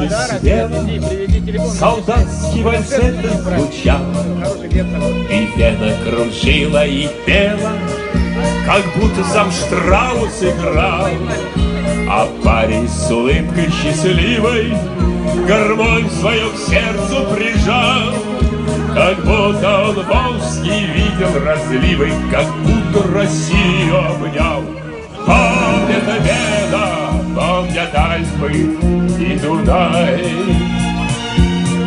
свела, солдатский вальсет звучал, и вена кружила и пела, как будто сам Штраус играл. А парень с улыбкой счастливой гармонь свою к сердцу прижал, как будто он волжский видел разливы, как будто Россию обнял. Помнят Вена, помнят Альпы и Дунай,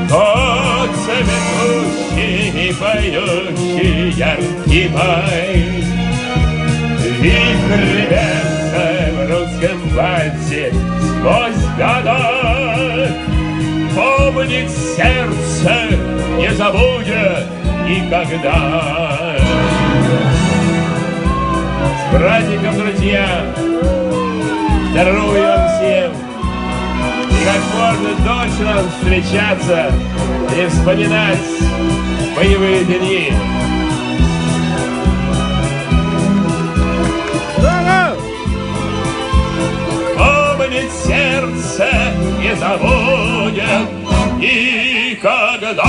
тот цветущий и поющий яркий май. Вихрь ребята в русском вальсе сквозь года помнит сердце, не забудет никогда. С праздником, друзья! Здоровья вам всем! И как можно дольше нам встречаться и вспоминать боевые дни. Помнит сердце, не забудет никогда.